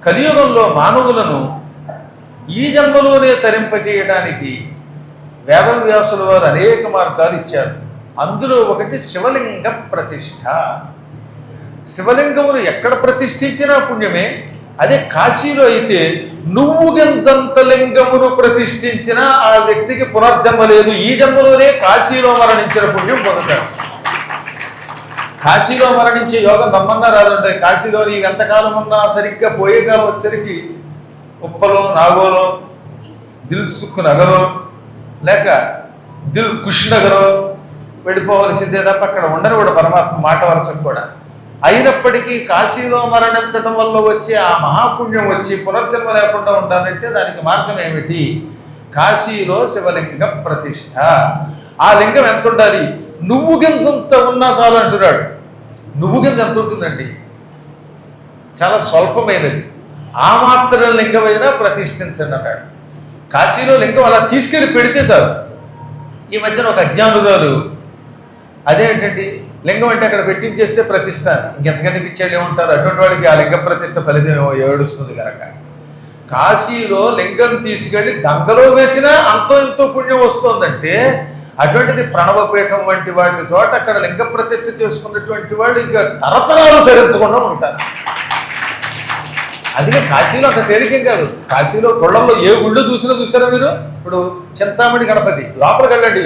కలియుగంలో మానవులను ఈ జన్మలోనే తరింపజేయడానికి వేదవ్యాసుల వారు అనేక మార్గాలు ఇచ్చారు. అందులో ఒకటి శివలింగ ప్రతిష్ఠ. శివలింగమును ఎక్కడ ప్రతిష్ఠించినా పుణ్యమే. అదే కాశీలో అయితే నువ్వు గంజంత లింగమును ప్రతిష్ఠించినా ఆ వ్యక్తికి పునర్జన్మ లేదు, ఈ జన్మలోనే కాశీలో మరణించిన పుణ్యం పొందుతాడు. కాశీలో మరణించే యోగం నమ్మన్నా రాదంటే కాశీలో నీవు ఎంతకాలం ఉన్నా సరిగ్గా పోయే కాలం వచ్చేసరికి ఉప్పలో నాగోలో దిల్ సుఖ్ నగరో లేక దిల్ కుష్ నగరో వెళ్ళిపోవలసిందే తప్ప అక్కడ ఉండని కూడా పరమాత్మ మాట వరసకు కూడా. అయినప్పటికీ కాశీలో మరణించడం వల్ల వచ్చే ఆ మహాపుణ్యం వచ్చి పునర్జన్మ లేకుండా ఉండాలంటే దానికి మార్గం ఏమిటి? కాశీలో శివలింగ ప్రతిష్ఠ. ఆ లింగం ఎంత ఉండాలి? నువ్వు గింజంత ఉన్నా చాలు అంటున్నాడు. నువ్వు గింజ ఎంత ఉంటుందండి? చాలా స్వల్పమైనది. ఆ మాత్రం లింగమైనా ప్రతిష్ఠించండి అన్నాడు. కాశీలో లింగం అలా తీసుకెళ్ళి పెడితే చాలు. ఈ మధ్యన ఒక అజ్ఞానురాలు అదేంటండి లింగం అంటే అక్కడ పెట్టించేస్తే ప్రతిష్ట, ఇంకెంతకంటే పిచ్చాడు ఏముంటారు, అటువంటి వాడికి ఆ లింగ ప్రతిష్ట ఫలితం ఏడుస్తుంది కనుక కాశీలో లింగం తీసుకెళ్ళి గంగలో వేసినా అంతో ఎంతో పుణ్యం వస్తుందంటే అటువంటిది ప్రణవపీఠం వంటి వాటి చోట అక్కడ లింగ ప్రతిష్ఠ చేసుకున్నటువంటి వాళ్ళు ఇంకా తరతరాలు ధరించకుండా ఉంటారు. అందుకే కాశీలో అంత తేలికేం కాదు. కాశీలో గుళ్ళల్లో ఏ గుళ్ళు చూసారా మీరు? ఇప్పుడు చింతామణి గణపతి లోపలికి వెళ్ళండి,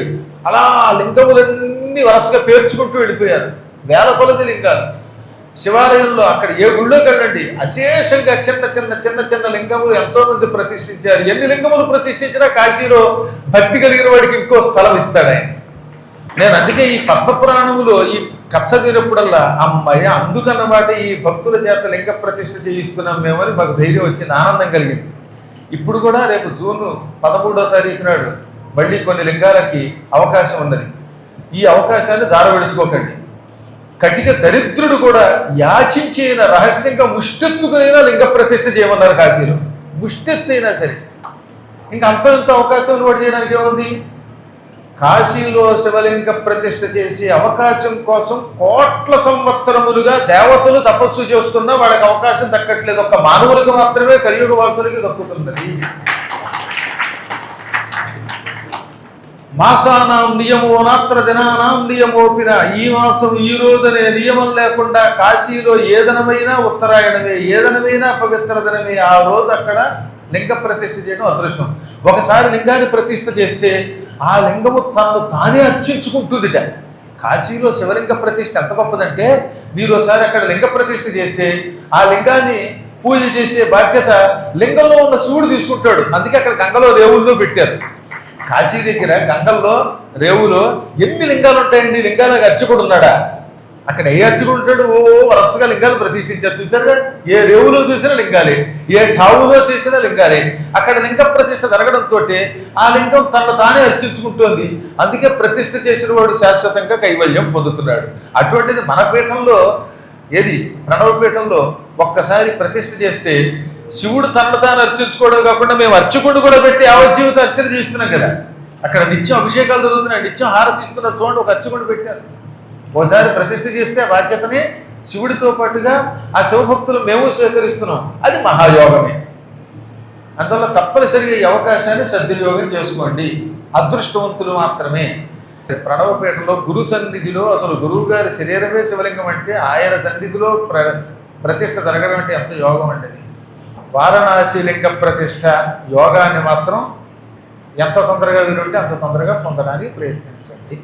అలా లింగములన్నీ వరుసగా పేర్చుకుంటూ వెళ్ళిపోయారు, వేల కొలది లింగాలు. శివాలయంలో అక్కడ ఏ గుళ్ళోకి వెళ్ళండి అశేషంగా చిన్న చిన్న చిన్న చిన్న లింగములు ఎంతో మంది ప్రతిష్ఠించారు. ఎన్ని లింగములు ప్రతిష్ఠించినా కాశీలో భక్తి కలిగిన వాడికి ఇంకో స్థలం ఇస్తాడు ఆయన. నేను అందుకే ఈ పద్మపురాణములో ఈ కచ్చ తీరినప్పుడల్లా అమ్మాయి అందుకన్నమాట ఈ భక్తుల చేత లింగ ప్రతిష్ఠ చేయిస్తున్నాం మేమని మాకు ధైర్యం వచ్చింది, ఆనందం కలిగింది. ఇప్పుడు కూడా రేపు జూన్ 13వ తారీఖు నాడు మళ్ళీ కొన్ని లింగాలకి అవకాశం ఉన్నది. ఈ అవకాశాన్ని జారవిడుచుకోకండి. కటిక దరిద్రుడు కూడా యాచించిన రహస్యంగా ముష్టెత్తుకునైనా లింగ ప్రతిష్ఠ చేయమన్నారు కాశీలో. ముష్టెత్తు అయినా సరే ఇంకా అంత ఎంత అవకాశం కూడా చేయడానికి ఏముంది? కాశీలో శివలింగ ప్రతిష్ఠ చేసే అవకాశం కోసం కోట్ల సంవత్సరములుగా దేవతలు తపస్సు చేస్తున్నా వాళ్ళకి అవకాశం దక్కట్లేదు. ఒక్క మానవులకు మాత్రమే కలియుగ వాసులకి దక్కుతున్నది. మాసానాం నియమో నాత్ర దినానాం నియమోపిన. ఈ మాసం ఈ రోజునే నియమం లేకుండా కాశీలో ఏదనమైనా ఉత్తరాయణమే, ఏదనమైనా పవిత్ర దినమే. ఆ రోజు అక్కడ లింగ ప్రతిష్ఠ చేయడం అదృష్టం. ఒకసారి లింగాన్ని ప్రతిష్ఠ చేస్తే ఆ లింగము తనను తానే అర్చించుకుంటుందిట. కాశీలో శివలింగ ప్రతిష్ఠ ఎంత గొప్పదంటే మీరు ఒకసారి అక్కడ లింగ ప్రతిష్ఠ చేస్తే ఆ లింగాన్ని పూజ చేసే బాధ్యత లింగంలో ఉన్న శివుడు తీసుకుంటాడు. అందుకే అక్కడ గంగలో రేవుల్లో పెట్టారు. కాశీ దగ్గర గంగల్లో రేవులో ఎన్ని లింగాలు ఉంటాయండి? లింగాలకు అర్చకుడు ఉన్నాడా? అక్కడ ఏ అర్చకుడు ఉంటాడు? ఓ వరుసగా లింగాలు ప్రతిష్ఠించారు. చూసారుగా, ఏ రేవులో చూసినా లింగాలే, ఏ ఠావులో చేసినా లింగాలే. అక్కడ లింగ ప్రతిష్ఠ జరగడంతో ఆ లింగం తనను తానే అర్చించుకుంటోంది. అందుకే ప్రతిష్ఠ చేసిన వాడు శాశ్వతంగా కైవల్యం పొందుతున్నాడు. అటువంటిది మన పీఠంలో ఏది ప్రణవపీఠంలో ఒక్కసారి ప్రతిష్ఠ చేస్తే శివుడు తనను తాను అర్చించుకోవడం కాకుండా మేము అర్చకుడు కూడా పెట్టి యావజ్జీవిత అర్చన చేస్తున్నాం కదా. అక్కడ నిత్యం అభిషేకాలు జరుగుతున్నాయి, నిత్యం హారతి ఇస్తున్నారు. చూడండి, ఒక అర్చకుడు పెట్టారు. ఓసారి ప్రతిష్ఠ చేస్తే ఆ బాధ్యతని శివుడితో పాటుగా ఆ శివభక్తులు మేము స్వీకరిస్తున్నాం. అది మహాయోగమే. అందువల్ల తప్పనిసరిగా ఈ అవకాశాన్ని సద్వినియోగం చేసుకోండి. అదృష్టవంతులు మాత్రమే. ప్రణవపీఠంలో గురు సన్నిధిలో అసలు గురువు గారి శరీరమే శివలింగం అంటే ఆయన సన్నిధిలో ప్రతిష్ఠ జరగడం అంటే ఎంత యోగం అంటే అది. వారణాసి లింగ ప్రతిష్ఠ యోగాన్ని మాత్రం ఎంత తొందరగా వీలుంటే అంత తొందరగా పొందడానికి ప్రయత్నించండి.